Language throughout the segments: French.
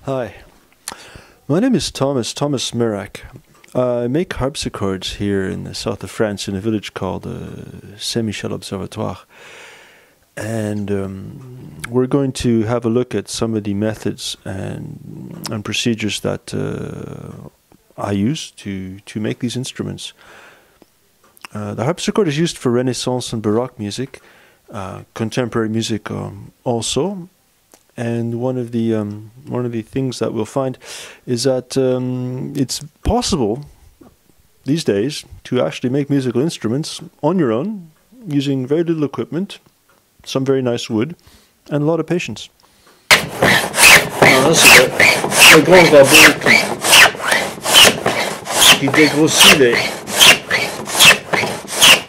Hi, my name is Thomas Mirak. I make harpsichords here in the south of France in a village called Saint-Michel Observatoire. And we're going to have a look at some of the methods and procedures that I use to make these instruments. The harpsichord is used for Renaissance and Baroque music, contemporary music also. And one of the things that we'll find is that it's possible these days to actually make musical instruments on your own using very little equipment, some very nice wood, and a lot of patience. Alors là, c'est le grand rabot qui dégrossit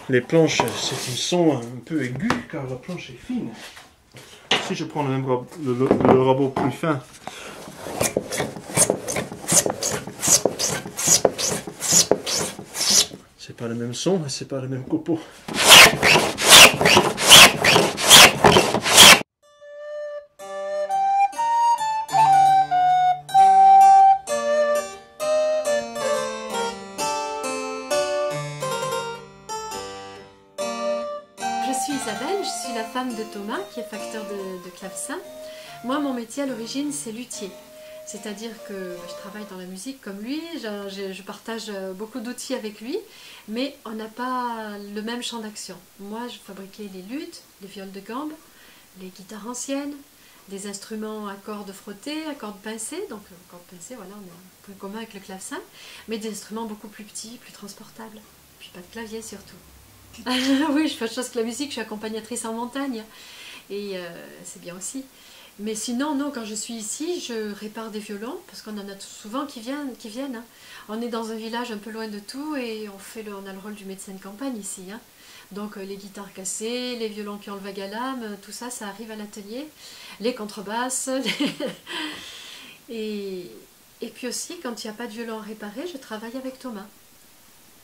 les planches. C'est un son un peu aigu car la planche est fine. Si je prends le rabot plus fin, c'est pas le même son et c'est pas le même copeau. Je suis Isabelle, je suis la femme de Thomas qui est facteur de clavecin. Moi, mon métier à l'origine, c'est luthier. C'est-à-dire que je travaille dans la musique comme lui, je partage beaucoup d'outils avec lui, mais on n'a pas le même champ d'action. Moi, je fabriquais les luths, les viols de gambe, les guitares anciennes, des instruments à cordes frottées, à cordes pincées, donc cordes pincées, voilà, on a un point commun avec le clavecin, mais des instruments beaucoup plus petits, plus transportables, puis pas de clavier surtout. Oui, je fais autre chose que la musique, je suis accompagnatrice en montagne et c'est bien aussi. Mais sinon, non, quand je suis ici, je répare des violons parce qu'on en a souvent qui viennent. Hein. On est dans un village un peu loin de tout et on a le rôle du médecin de campagne ici. Hein. Donc les guitares cassées, les violons qui ont le vague à l'âme, tout ça, ça arrive à l'atelier. Les contrebasses. Et puis aussi, quand il n'y a pas de violon à réparer, je travaille avec Thomas.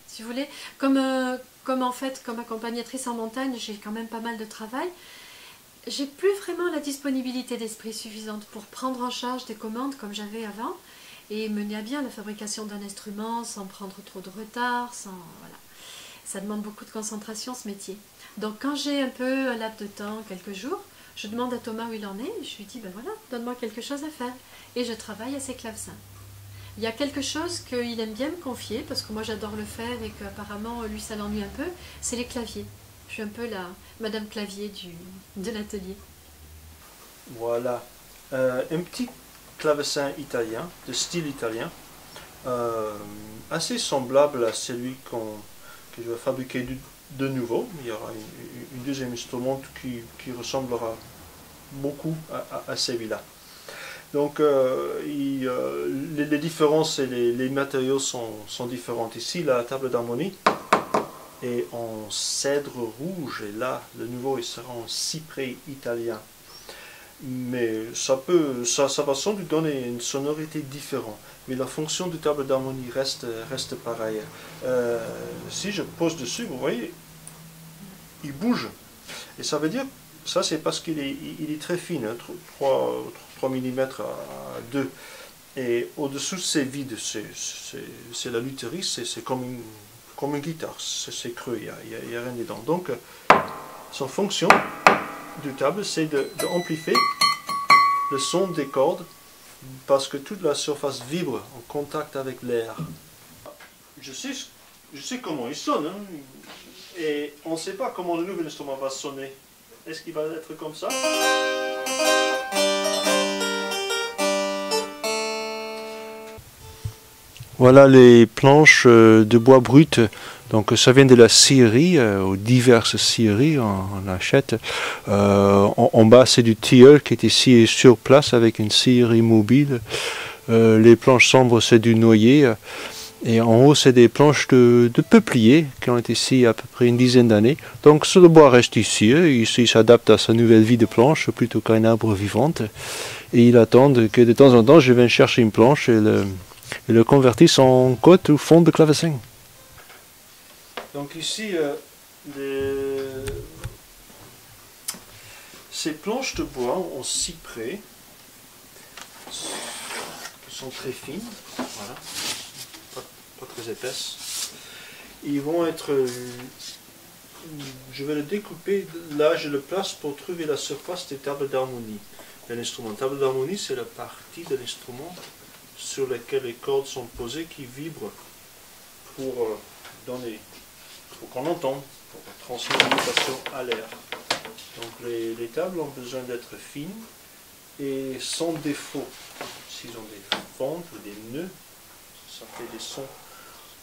Si vous voulez, comme accompagnatrice en montagne, j'ai quand même pas mal de travail. J'ai plus vraiment la disponibilité d'esprit suffisante pour prendre en charge des commandes comme j'avais avant et mener à bien la fabrication d'un instrument sans prendre trop de retard, voilà. Ça demande beaucoup de concentration ce métier. Donc quand j'ai un peu un laps de temps, quelques jours, je demande à Thomas où il en est et je lui dis ben voilà, donne-moi quelque chose à faire et je travaille à ses clavecins. Il y a quelque chose qu'il aime bien me confier, parce que moi j'adore le faire et qu'apparemment lui ça l'ennuie un peu, c'est les claviers. Je suis un peu la Madame Clavier de l'atelier. Voilà, un petit clavecin italien, de style italien, assez semblable à celui que je vais fabriquer de nouveau. Il y aura une deuxième instrument qui ressemblera beaucoup à celui-là. Donc les différences et les matériaux sont différents. Ici, la table d'harmonie est en cèdre rouge et là, le nouveau, il sera en cyprès italien. Mais ça va sans doute donner une sonorité différente. Mais la fonction de table d'harmonie reste pareille. Si je pose dessus, vous voyez, il bouge. Et ça veut dire, ça c'est parce qu'il est très fin, hein, 3 mm à 2. Et au-dessous c'est vide, c'est la lutherie, c'est comme une guitare, c'est creux, il n'y a rien dedans. Donc, son fonction du table, c'est d'amplifier le son des cordes parce que toute la surface vibre en contact avec l'air. Je sais comment il sonne, hein, et on ne sait pas comment le nouvel instrument va sonner. Est-ce qu'il va être comme ça? Voilà les planches de bois brut. Donc ça vient de la scierie, aux diverses scieries on achète. En bas c'est du tilleul qui est scié sur place avec une scierie mobile. Les planches sombres c'est du noyer. Et en haut c'est des planches de peuplier qui ont été sciées à peu près une dizaine d'années. Donc le bois reste ici, il s'adapte à sa nouvelle vie de planche plutôt qu'à un arbre vivante. Et il attend que de temps en temps je vienne chercher une planche et le convertisse en cote ou fond de clavecin. Donc ici, ces planches de bois en cyprès sont très fines, voilà, pas très épaisses. Ils vont être, je vais le découper, là je le place pour trouver la surface des tables d'harmonie de l'instrument. La table d'harmonie, c'est la partie de l'instrument sur laquelle les cordes sont posées qui vibrent pour donner, pour qu'on entende, pour transmettre l'information à l'air. Donc les tables ont besoin d'être fines et sans défaut. S'ils ont des fentes ou des nœuds, ça fait des sons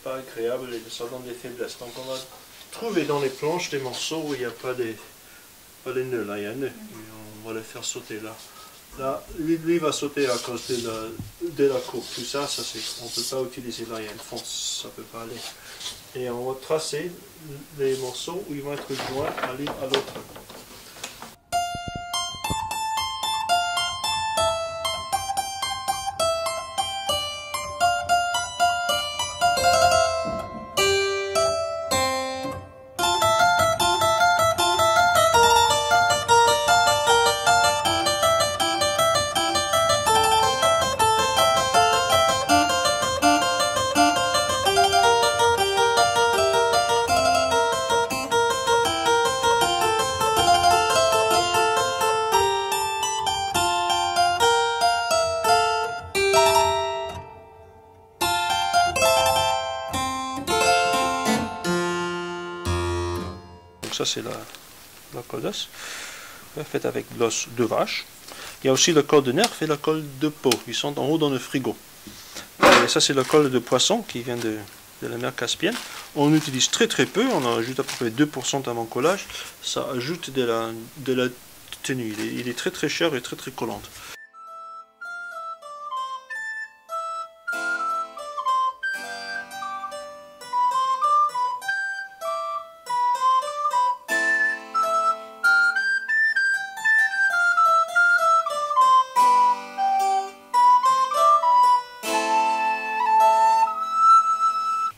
pas agréables et ça donne des faiblesses. Donc on va trouver dans les planches des morceaux où il n'y a pas les nœuds. Là, il y a un nœud. Et on va le faire sauter là. Là, lui va sauter à cause de la coupe. Tout ça, on ne peut pas utiliser là. Il y a une fente, ça ne peut pas aller. Et on va tracer les morceaux où ils vont être joints à l'une à l'autre. Ça c'est la colasse, faite avec de l'os de vache. Il y a aussi le col de nerf et la colle de peau, ils sont en haut dans le frigo. Et ça c'est la colle de poisson qui vient de la mer Caspienne. On utilise très peu, on en ajoute à peu près 2% avant collage. Ça ajoute de la tenue, il est très cher et très collante.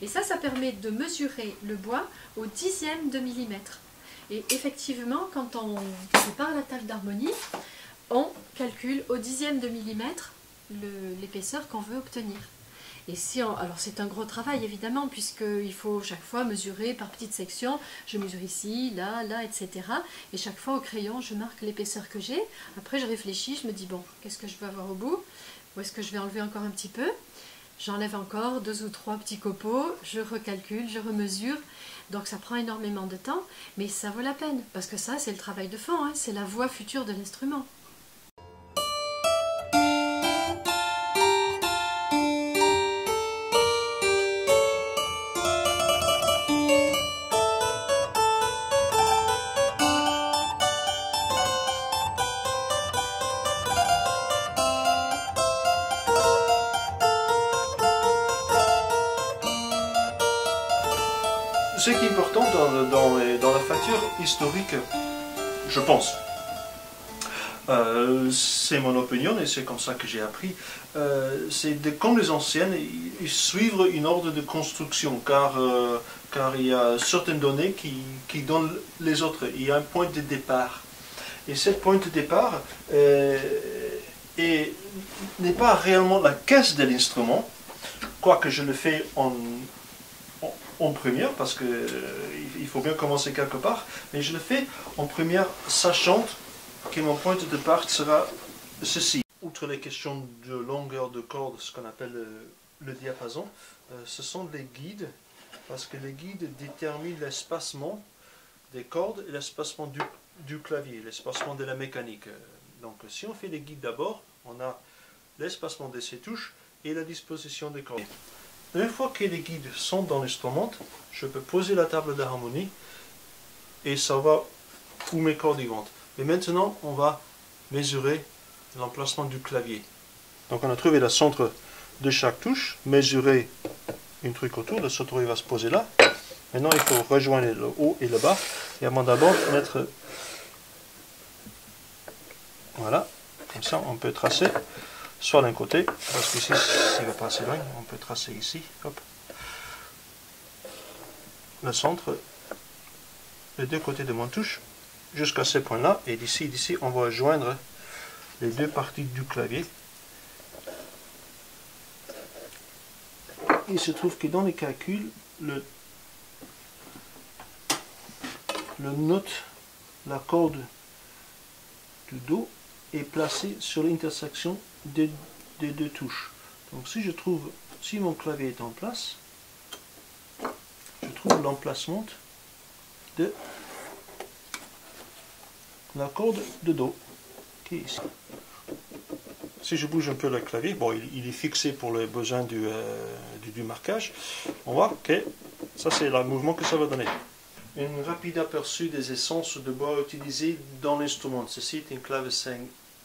Et ça permet de mesurer le bois au dixième de millimètre. Et effectivement, quand on prépare la table d'harmonie, on calcule au dixième de millimètre l'épaisseur qu'on veut obtenir. Et alors c'est un gros travail évidemment, puisqu'il faut chaque fois mesurer par petites sections. Je mesure ici, là, etc. Et chaque fois au crayon, je marque l'épaisseur que j'ai. Après je réfléchis, je me dis bon, qu'est-ce que je veux avoir au bout? Où est-ce que je vais enlever encore un petit peu? J'enlève encore 2 ou 3 petits copeaux, je recalcule, je remesure. Donc ça prend énormément de temps, mais ça vaut la peine. Parce que ça, c'est le travail de fond, hein, c'est la voix future de l'instrument. Ce qui est important dans la facture historique, je pense, c'est mon opinion et c'est comme ça que j'ai appris, c'est comme les anciennes, ils suivent une ordre de construction, car il y a certaines données qui donnent les autres. Il y a un point de départ. Et cette point de départ n'est pas réellement la caisse de l'instrument, quoique je le fais en première, parce qu'il faut bien commencer quelque part, mais je le fais en première, sachant que mon point de départ sera ceci. Outre les questions de longueur de corde, ce qu'on appelle le diapason, ce sont des guides, parce que les guides déterminent l'espacement des cordes et l'espacement du clavier, l'espacement de la mécanique. Donc si on fait les guides d'abord, on a l'espacement de ces touches et la disposition des cordes. Une fois que les guides sont dans l'instrument, je peux poser la table d'harmonie et savoir où mes cordes y vont. Mais maintenant, on va mesurer l'emplacement du clavier. Donc on a trouvé le centre de chaque touche, mesurer un truc autour, le centre va se poser là. Maintenant, il faut rejoindre le haut et le bas. Et avant d'abord mettre... Voilà, comme ça on peut tracer. Soit d'un côté, parce qu'ici, s'il va pas assez loin, on peut tracer ici, hop, le centre, les deux côtés de mon touche, jusqu'à ce point-là, et d'ici, on va joindre les deux parties du clavier. il se trouve que dans les calculs, le note, la corde du Do est placée sur l'intersection des deux touches. Donc si mon clavier est en place, je trouve l'emplacement de la corde de Do qui est ici. Si je bouge un peu le clavier, bon, il est fixé pour les besoins du marquage, on voit que ça c'est le mouvement que ça va donner. Un rapide aperçu des essences de bois utilisées dans l'instrument. Ceci est un clavecin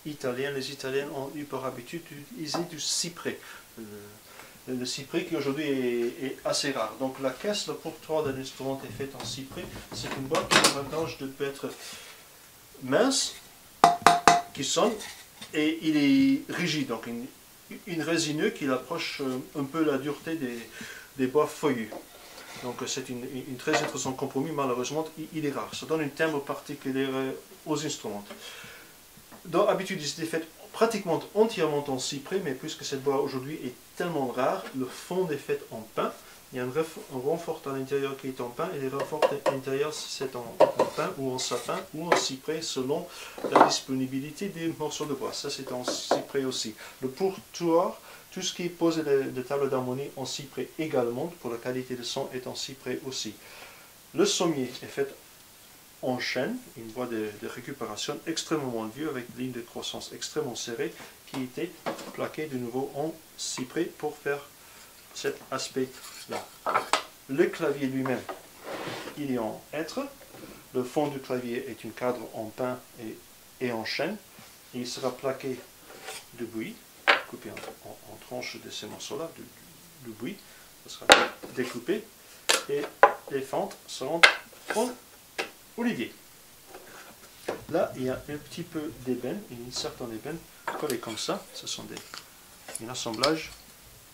italien. Les Italiens ont eu pour habitude d'utiliser du cyprès. Le cyprès qui aujourd'hui est assez rare. Donc la caisse, le portoir de l'instrument est fait en cyprès. C'est une boîte qui a l'avantage de peut être mince, qui sonne, et il est rigide, donc une résineux qui approche un peu la dureté des bois feuillus. Donc c'est une très intéressant compromis, malheureusement il est rare. Ça donne un timbre particulier aux instruments. D'habitude, il était fait pratiquement entièrement en cyprès, mais puisque cette bois aujourd'hui est tellement rare, le fond est fait en pin. Il y a un renfort à l'intérieur qui est en pin, et les renforts à l'intérieur c'est en pin ou en sapin ou en cyprès selon la disponibilité des morceaux de bois. Ça c'est en cyprès aussi. Le pourtour, tout ce qui est posé de table d'harmonie en cyprès également, pour la qualité de son est en cyprès aussi. Le sommier est fait en chêne, une bois de récupération extrêmement vieux avec des lignes de croissance extrêmement serrées qui était plaquée de nouveau en cyprès pour faire cet aspect-là. Le clavier lui-même, il est en hêtre. Le fond du clavier est un cadre en pin et en chêne. Il sera plaqué de buis, coupé en tranches de ces morceaux-là, du buis. Ça sera découpé et les fentes seront en olivier. Là, il y a un petit peu d'ébène, une certaine ébène collée comme ça. Ce sont un assemblage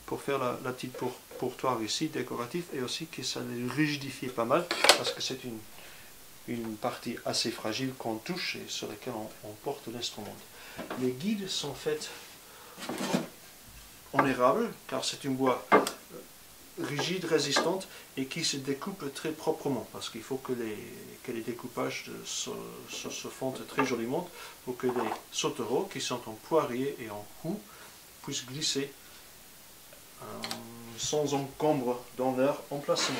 pour faire la petite pourtoir ici, décoratif, et aussi que ça les rigidifie pas mal, parce que c'est une partie assez fragile qu'on touche et sur laquelle on porte l'instrument. Les guides sont faits en érable, car c'est une bois rigide, résistante, et qui se découpe très proprement, parce qu'il faut que les découpages se font très joliment, pour que les sauterelles, qui sont en poirier et en cou, puissent glisser sans encombre dans leur emplacement.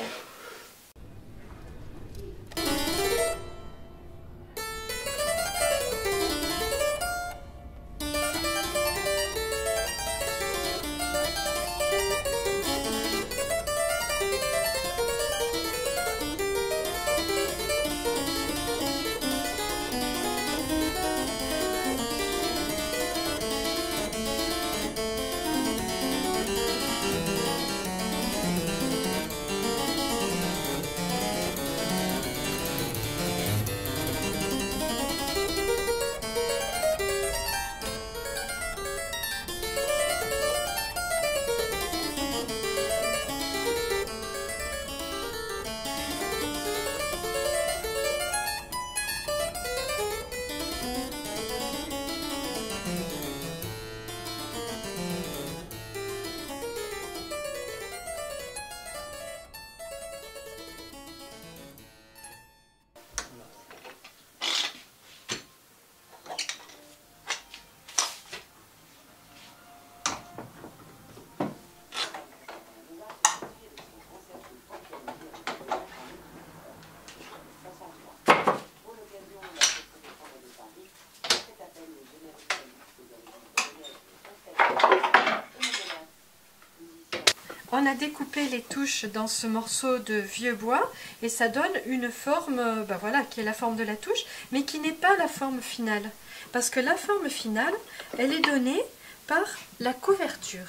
On a découpé les touches dans ce morceau de vieux bois et ça donne une forme, voilà, qui est la forme de la touche, mais qui n'est pas la forme finale. Parce que la forme finale, elle est donnée par la couverture.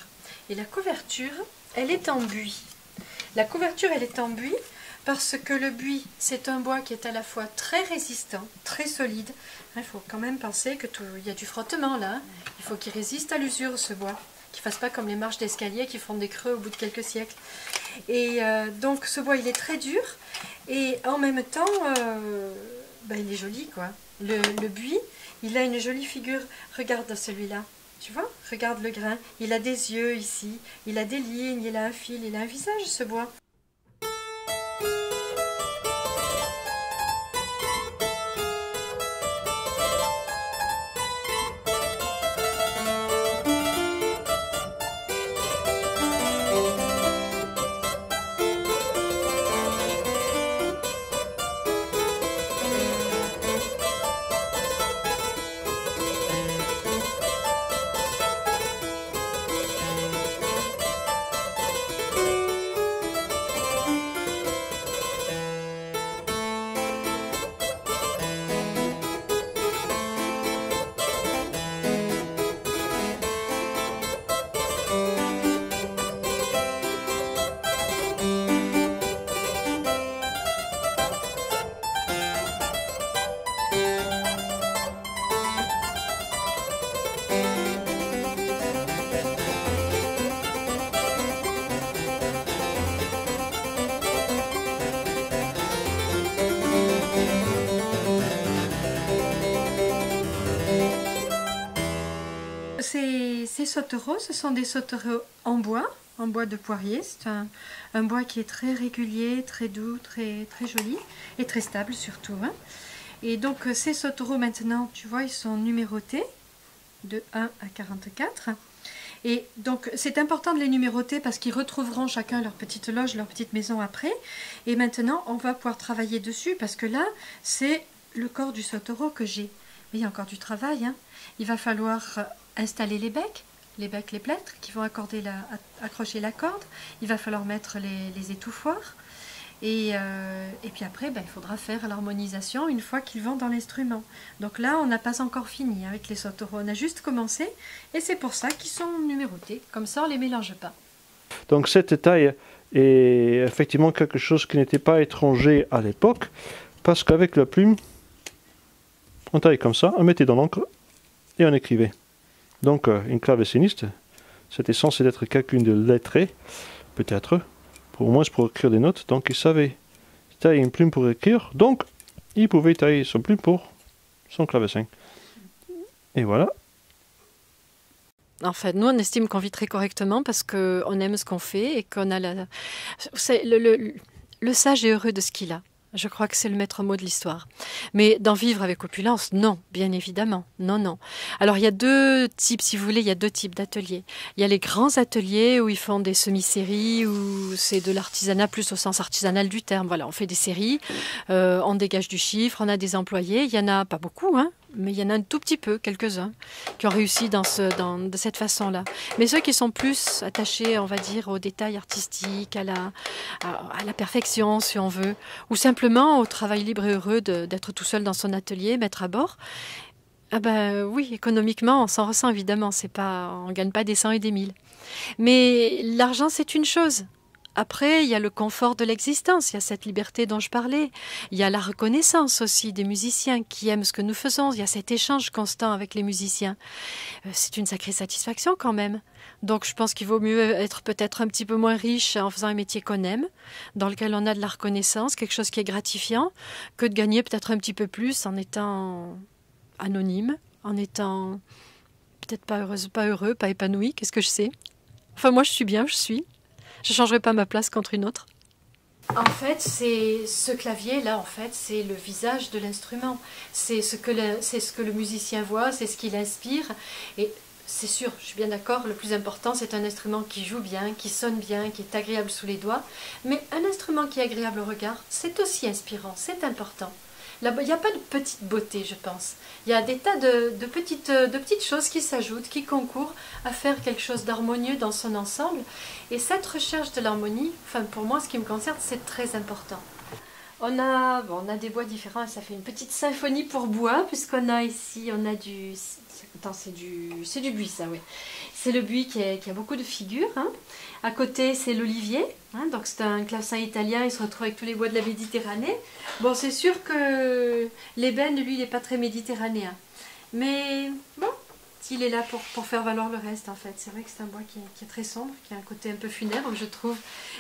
Et la couverture, elle est en buis. La couverture, elle est en buis parce que le buis, c'est un bois qui est à la fois très résistant, très solide. Il faut quand même penser qu'il y a du frottement là. Il faut qu'il résiste à l'usure, ce bois. Qu'il ne fasse pas comme les marches d'escalier qui font des creux au bout de quelques siècles. Et donc ce bois il est très dur et en même temps il est joli quoi. Le buis, il a une jolie figure. Regarde celui-là, Tu vois, regarde le grain. Il a des yeux ici, il a des lignes, il a un fil, il a un visage, ce bois. Ces sauteraux, ce sont des sauteraux en bois de poirier. C'est un bois qui est très régulier, très doux, très joli et très stable surtout. Hein. Et donc ces sauteraux maintenant, tu vois, ils sont numérotés de 1 à 44. Et donc c'est important de les numéroter parce qu'ils retrouveront chacun leur petite loge, leur petite maison après. Et maintenant, on va pouvoir travailler dessus parce que là, c'est le corps du sauterau que j'ai. Mais il y a encore du travail. Hein. Il va falloir installer les becs, les plêtres qui vont accrocher la corde. Il va falloir mettre les étouffoirs. Et puis après, il faudra faire l'harmonisation une fois qu'ils vont dans l'instrument. Donc là, on n'a pas encore fini avec les sauteraux. On a juste commencé et c'est pour ça qu'ils sont numérotés. Comme ça, on ne les mélange pas. Donc cette taille est effectivement quelque chose qui n'était pas étranger à l'époque, parce qu'avec la plume, on taille comme ça, on mettait dans l'encre et on écrivait. Donc une claveciniste, c'était censé être quelqu'un de lettré, peut-être, au moins pour écrire des notes, donc il savait tailler une plume pour écrire, donc il pouvait tailler son plume pour son clavecin. Et voilà. En fait, nous, on estime qu'on vit très correctement parce qu'on aime ce qu'on fait et qu'on a le sage est heureux de ce qu'il a. Je crois que c'est le maître mot de l'histoire. Mais d'en vivre avec opulence, non, bien évidemment. Non, non. Alors, il y a deux types, si vous voulez, il y a deux types d'ateliers. Il y a les grands ateliers où ils font des semi-séries, où c'est de l'artisanat plus au sens artisanal du terme. Voilà, on fait des séries, on dégage du chiffre, on a des employés. Il y en a pas beaucoup, hein, mais il y en a un tout petit peu, quelques-uns, qui ont réussi de cette façon-là. Mais ceux qui sont plus attachés, on va dire, aux détails artistiques, à la perfection, si on veut, ou simplement au travail libre et heureux d'être tout seul dans son atelier, mettre à bord, ah ben oui, économiquement, on s'en ressent évidemment. On ne gagne pas des 100 et des 1000. Mais l'argent, c'est une chose. Après, il y a le confort de l'existence, il y a cette liberté dont je parlais. Il y a la reconnaissance aussi des musiciens qui aiment ce que nous faisons. Il y a cet échange constant avec les musiciens. C'est une sacrée satisfaction quand même. Donc je pense qu'il vaut mieux être peut-être un petit peu moins riche en faisant un métier qu'on aime, dans lequel on a de la reconnaissance, quelque chose qui est gratifiant, que de gagner peut-être un petit peu plus en étant anonyme, en étant peut-être pas heureuse, pas heureux, pas épanoui, qu'est-ce que je sais. Enfin moi je suis bien, je suis. Je ne changerai pas ma place contre une autre. En fait, ce clavier-là, en fait, c'est le visage de l'instrument. C'est ce que le musicien voit, c'est ce qui l'inspire. Et c'est sûr, je suis bien d'accord, le plus important, c'est un instrument qui joue bien, qui sonne bien, qui est agréable sous les doigts. Mais un instrument qui est agréable au regard, c'est aussi inspirant, c'est important. Il n'y a pas de petite beauté, je pense. Il y a des tas de petites choses qui s'ajoutent, qui concourent à faire quelque chose d'harmonieux dans son ensemble. Et cette recherche de l'harmonie, enfin pour moi, ce qui me concerne, c'est très important. On a des bois différents et ça fait une petite symphonie pour bois, puisqu'on a ici, on a du... Attends, c'est du buis, ça, oui. C'est le buis qui a beaucoup de figures. Hein. À côté, c'est l'olivier. Hein, donc, c'est un clavecin italien. Il se retrouve avec tous les bois de la Méditerranée. Bon, c'est sûr que l'ébène, lui, il n'est pas très méditerranéen. Mais bon, il est là pour faire valoir le reste, en fait. C'est vrai que c'est un bois qui est très sombre, qui a un côté un peu funèbre, je trouve.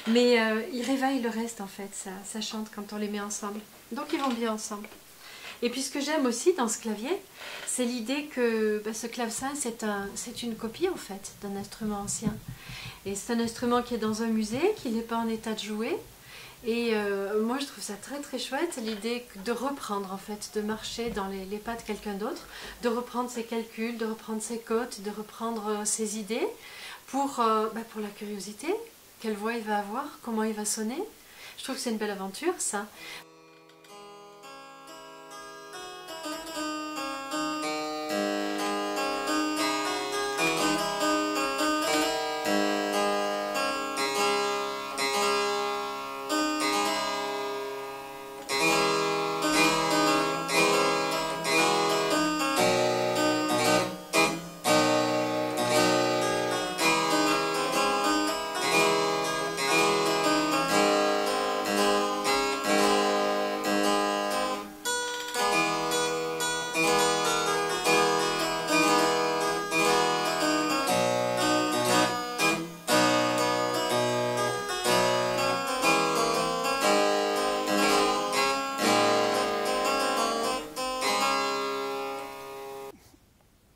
Mais il réveille le reste, en fait. Ça chante quand on les met ensemble. Donc, ils vont bien ensemble. Et puis ce que j'aime aussi dans ce clavier, c'est l'idée que ce clavecin, c'est une copie en fait d'un instrument ancien. Et c'est un instrument qui est dans un musée, qui n'est pas en état de jouer. Et moi je trouve ça très très chouette, l'idée de reprendre en fait, de marcher dans les pas de quelqu'un d'autre, de reprendre ses calculs, de reprendre ses cotes, de reprendre ses idées pour la curiosité, quelle voix il va avoir, comment il va sonner. Je trouve que c'est une belle aventure ça.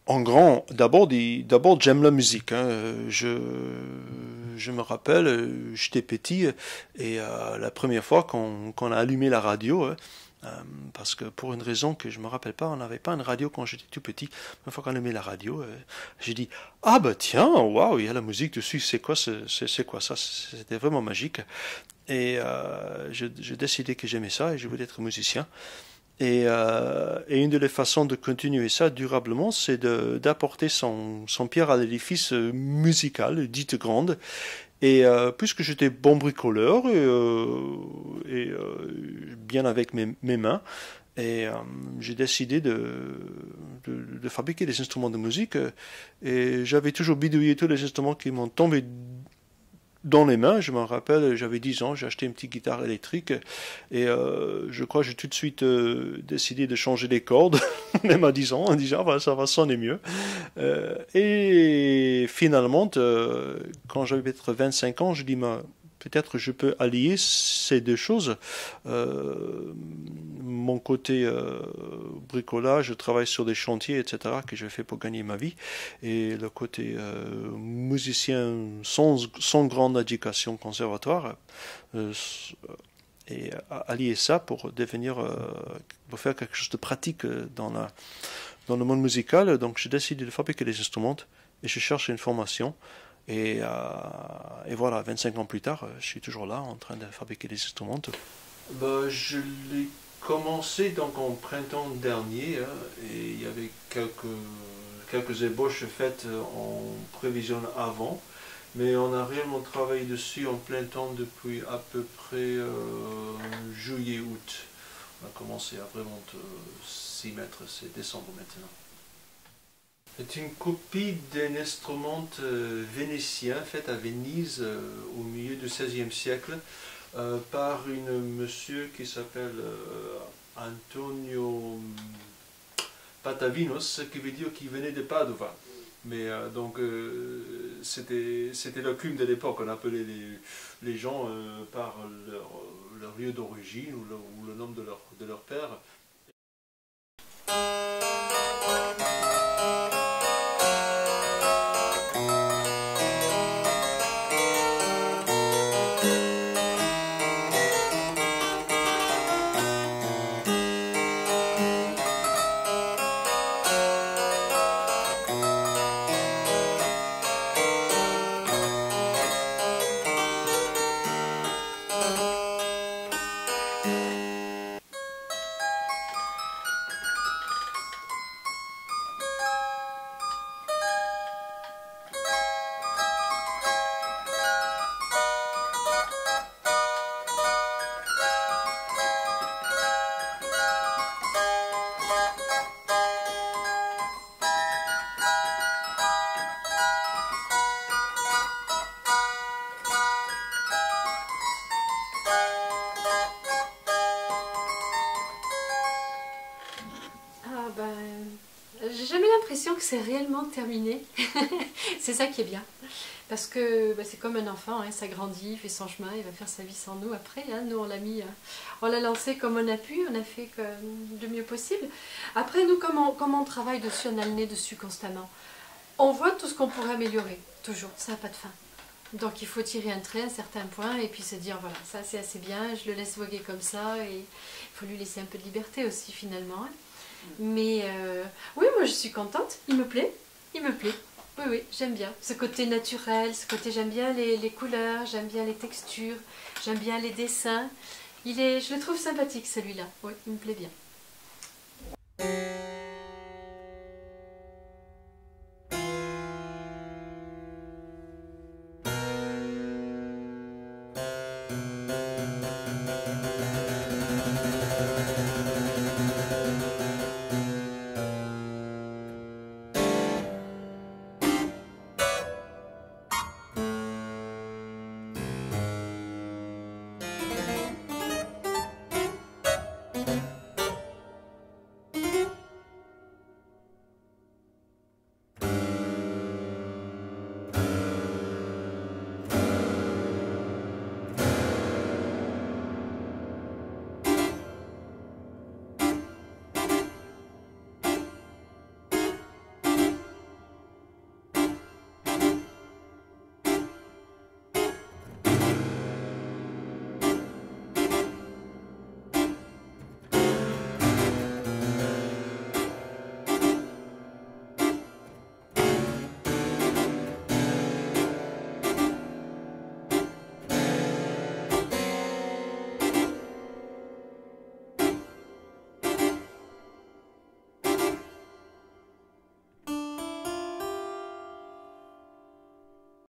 En grand, d'abord j'aime la musique. Hein. Je me rappelle, j'étais petit et la première fois qu'on a allumé la radio, parce que pour une raison que je me rappelle pas, on n'avait pas une radio quand j'étais tout petit. Une fois qu'on a allumé la radio, j'ai dit ah bah tiens, waouh, il y a la musique dessus. C'est quoi ça? C'était vraiment magique. Et j'ai décidé que j'aimais ça et je voulais être musicien. Et une des façons de continuer ça durablement, c'est d'apporter son pierre à l'édifice musical, dite grande. Et puisque j'étais bon bricoleur et bien avec mes mains, et j'ai décidé de fabriquer des instruments de musique. Et j'avais toujours bidouillé tous les instruments qui m'ont tombé dans les mains. Je me rappelle, j'avais 10 ans, j'ai acheté une petite guitare électrique et je crois que j'ai tout de suite décidé de changer les cordes, même à 10 ans, en disant ah, ça va sonner mieux. Et finalement, quand j'avais peut-être 25 ans, je dis peut-être je peux allier ces deux choses. Mon côté bricolage, je travaille sur des chantiers, etc., que je fais pour gagner ma vie, et le côté musicien sans grande éducation conservatoire, et allier ça pour pour faire quelque chose de pratique dans le monde musical. Donc j'ai décidé de fabriquer des instruments et je cherche une formation. Et voilà, 25 ans plus tard, je suis toujours là en train de fabriquer des instruments. Je l'ai commencé donc en printemps dernier, hein, et il y avait quelques ébauches faites en prévision avant, mais on a réellement travaillé dessus en plein temps depuis à peu près juillet-août. On a commencé à vraiment s'y mettre, c'est décembre maintenant. C'est une copie d'un instrument vénitien fait à Venise au milieu du XVIe siècle par un monsieur qui s'appelle Antonio Patavinos, qui veut dire qu'il venait de Padova. Mais c'était la plume de l'époque, on appelait les gens par leur lieu d'origine ou le nom de leur père. J'ai jamais l'impression que c'est réellement terminé. C'est ça qui est bien. Parce que c'est comme un enfant, hein, ça grandit, il fait son chemin, il va faire sa vie sans nous après. Hein. Nous, on l'a lancé comme on a pu, on a fait de mieux possible. Après, nous, comme on travaille dessus, on a le nez dessus constamment. On voit tout ce qu'on pourrait améliorer, toujours, ça n'a pas de fin. Donc il faut tirer un trait à un certain point et puis se dire, voilà, ça c'est assez bien, je le laisse voguer comme ça, et il faut lui laisser un peu de liberté aussi finalement. Hein. Mais oui, moi je suis contente, il me plaît. Oui, oui, j'aime bien ce côté naturel, ce côté, j'aime bien les couleurs, j'aime bien les textures, j'aime bien les dessins. Je le trouve sympathique celui-là, oui, il me plaît bien.